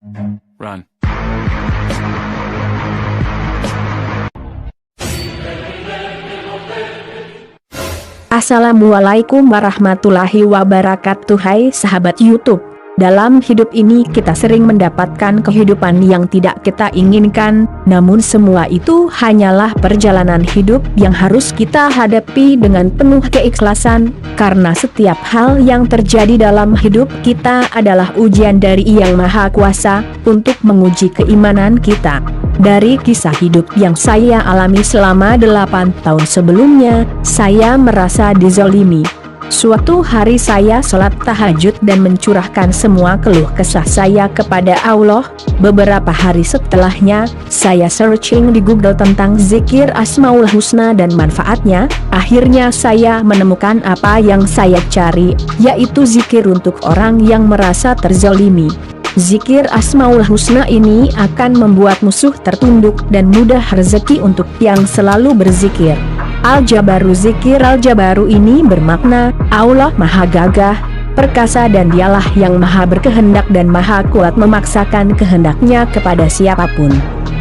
Run. Assalamualaikum warahmatullahi wabarakatuh. Hai sahabat YouTube, dalam hidup ini kita sering mendapatkan kehidupan yang tidak kita inginkan, namun semua itu hanyalah perjalanan hidup yang harus kita hadapi dengan penuh keikhlasan, karena setiap hal yang terjadi dalam hidup kita adalah ujian dari Yang Maha Kuasa untuk menguji keimanan kita. Dari kisah hidup yang saya alami selama 8 tahun sebelumnya, saya merasa dizolimi. Suatu hari saya sholat tahajud dan mencurahkan semua keluh kesah saya kepada Allah. Beberapa hari setelahnya, saya searching di Google tentang zikir Asmaul Husna dan manfaatnya. Akhirnya saya menemukan apa yang saya cari, yaitu zikir untuk orang yang merasa terzolimi. Zikir Asmaul Husna ini akan membuat musuh tertunduk dan mudah rezeki untuk yang selalu berzikir. Al-Jabaru. Zikir Al-Jabaru ini bermakna, Allah Maha Gagah, Perkasa dan Dialah yang Maha Berkehendak dan Maha Kuat memaksakan kehendaknya kepada siapapun.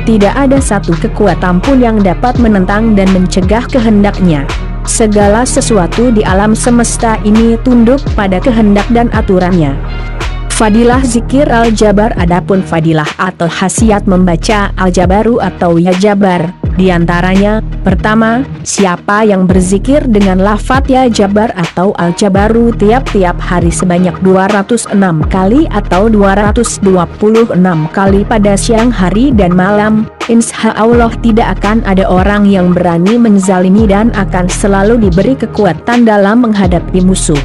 Tidak ada satu kekuatan pun yang dapat menentang dan mencegah kehendaknya. Segala sesuatu di alam semesta ini tunduk pada kehendak dan aturannya. Fadilah zikir Al-Jabar. Adapun fadilah atau khasiat membaca Al-Jabaru atau Ya Jabar, diantaranya, pertama, siapa yang berzikir dengan lafaz Ya Jabar atau Al-Jabaru tiap-tiap hari sebanyak 206 kali atau 226 kali pada siang hari dan malam, insya Allah tidak akan ada orang yang berani menzalimi dan akan selalu diberi kekuatan dalam menghadapi musuh.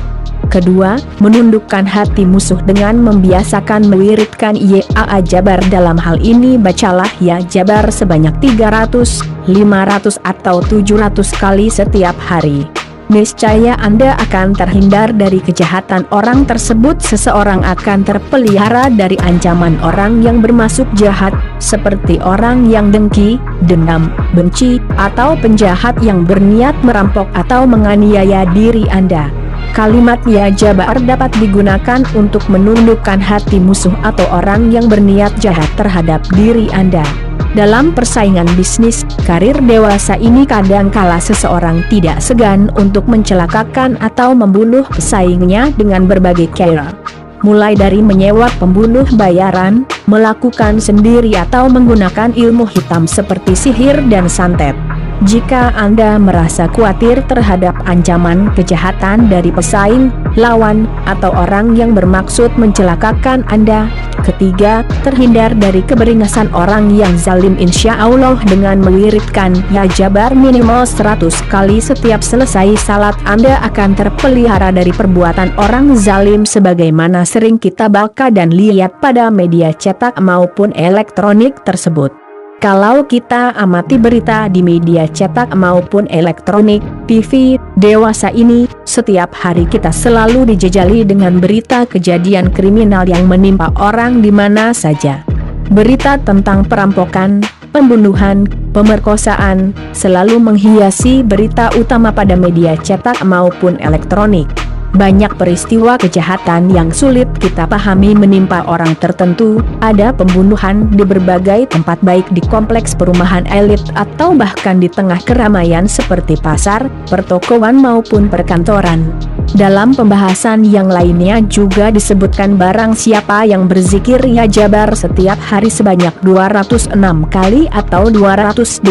Kedua, menundukkan hati musuh dengan membiasakan mewiridkan Ya Jabar. Dalam hal ini bacalah Ya Jabar sebanyak 300, 500 atau 700 kali setiap hari. Niscaya Anda akan terhindar dari kejahatan orang tersebut. Seseorang akan terpelihara dari ancaman orang yang bermaksud jahat, seperti orang yang dengki, dendam, benci, atau penjahat yang berniat merampok atau menganiaya diri Anda. Kalimat Ya Jabar dapat digunakan untuk menundukkan hati musuh atau orang yang berniat jahat terhadap diri Anda. Dalam persaingan bisnis, karir dewasa ini kadangkala seseorang tidak segan untuk mencelakakan atau membunuh pesaingnya dengan berbagai cara. Mulai dari menyewa pembunuh bayaran, melakukan sendiri atau menggunakan ilmu hitam seperti sihir dan santet. Jika Anda merasa khawatir terhadap ancaman kejahatan dari pesaing, lawan, atau orang yang bermaksud mencelakakan Anda. Ketiga, terhindar dari keberingasan orang yang zalim. Insya Allah dengan mewiridkan Ya Jabar minimal 100 kali setiap selesai salat, Anda akan terpelihara dari perbuatan orang zalim sebagaimana sering kita baca dan lihat pada media cetak maupun elektronik tersebut. Kalau kita amati berita di media cetak maupun elektronik, TV, dewasa ini, setiap hari kita selalu dijejali dengan berita kejadian kriminal yang menimpa orang di mana saja. Berita tentang perampokan, pembunuhan, pemerkosaan, selalu menghiasi berita utama pada media cetak maupun elektronik. Banyak peristiwa kejahatan yang sulit kita pahami menimpa orang tertentu. Ada pembunuhan di berbagai tempat baik di kompleks perumahan elit atau bahkan di tengah keramaian seperti pasar, pertokoan maupun perkantoran. Dalam pembahasan yang lainnya juga disebutkan barang siapa yang berzikir Ya Jabar setiap hari sebanyak 206 kali atau 226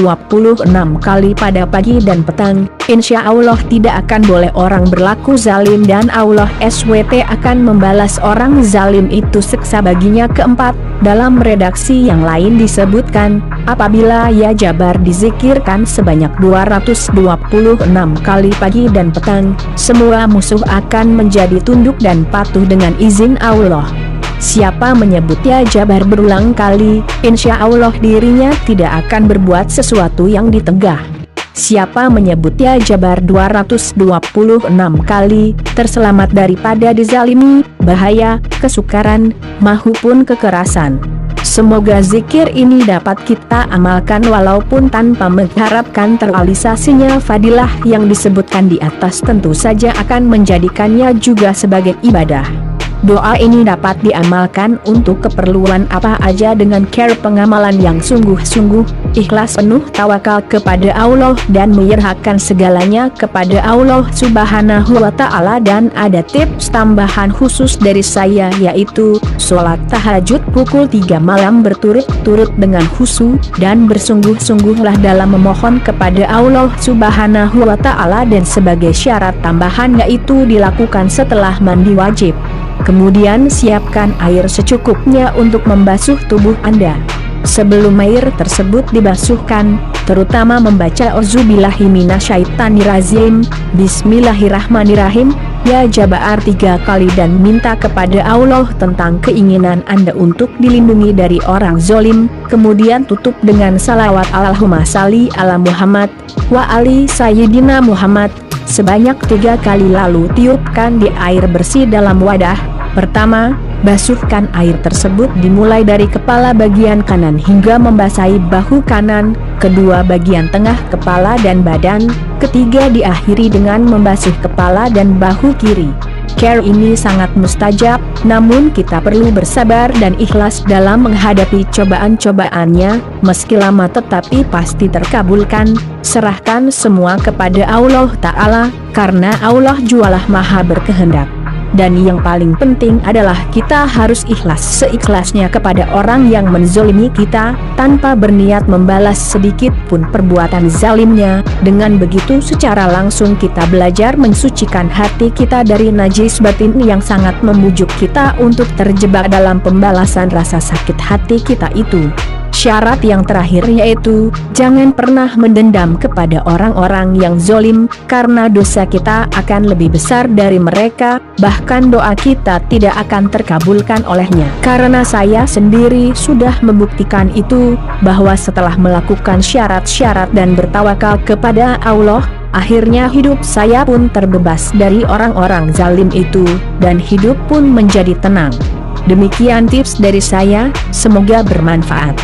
kali pada pagi dan petang, insya Allah tidak akan boleh orang berlaku zalim dan Allah SWT akan membalas orang zalim itu siksa baginya. Keempat, dalam redaksi yang lain disebutkan, apabila Ya Jabar dizikirkan sebanyak 226 kali pagi dan petang, semua musuh akan menjadi tunduk dan patuh dengan izin Allah. Siapa menyebut Ya Jabar berulang kali, insya Allah dirinya tidak akan berbuat sesuatu yang ditegah. Siapa menyebut Ya Jabar 226 kali, terselamat daripada dizalimi, bahaya, kesukaran, maupun kekerasan. Semoga zikir ini dapat kita amalkan walaupun tanpa mengharapkan terrealisasinya fadilah yang disebutkan di atas tentu saja akan menjadikannya juga sebagai ibadah. Doa ini dapat diamalkan untuk keperluan apa aja dengan cara pengamalan yang sungguh-sungguh, ikhlas penuh tawakal kepada Allah dan menyerahkan segalanya kepada Allah Subhanahu wa Ta'ala. Dan ada tips tambahan khusus dari saya, yaitu sholat tahajud pukul 3 malam berturut-turut dengan khusyuk dan bersungguh-sungguhlah dalam memohon kepada Allah Subhanahu wa Ta'ala. Dan sebagai syarat tambahan yaitu dilakukan setelah mandi wajib. Kemudian siapkan air secukupnya untuk membasuh tubuh Anda. Sebelum air tersebut dibasuhkan, terutama membaca Auzubillahi minasyaitonirrajim, Bismillahirrahmanirrahim, Ya Jabar 3 kali dan minta kepada Allah tentang keinginan Anda untuk dilindungi dari orang zolim. Kemudian tutup dengan salawat Allahumma salli ala Muhammad wa ali Sayyidina Muhammad sebanyak 3 kali, lalu tiupkan di air bersih dalam wadah. Pertama, basuhkan air tersebut dimulai dari kepala bagian kanan hingga membasahi bahu kanan, kedua bagian tengah kepala dan badan, ketiga diakhiri dengan membasuh kepala dan bahu kiri. Care ini sangat mustajab, namun kita perlu bersabar dan ikhlas dalam menghadapi cobaan-cobaannya, meski lama tetapi pasti terkabulkan. Serahkan semua kepada Allah Ta'ala, karena Allah jualah maha berkehendak. Dan yang paling penting adalah kita harus ikhlas seikhlasnya kepada orang yang menzolimi kita, tanpa berniat membalas sedikit pun perbuatan zalimnya. Dengan begitu secara langsung kita belajar mensucikan hati kita dari najis batin yang sangat membujuk kita untuk terjebak dalam pembalasan rasa sakit hati kita itu. Syarat yang terakhir yaitu, jangan pernah mendendam kepada orang-orang yang zolim, karena dosa kita akan lebih besar dari mereka, bahkan doa kita tidak akan terkabulkan olehnya. Karena saya sendiri sudah membuktikan itu, bahwa setelah melakukan syarat-syarat dan bertawakal kepada Allah, akhirnya hidup saya pun terbebas dari orang-orang zalim itu, dan hidup pun menjadi tenang. Demikian tips dari saya, semoga bermanfaat.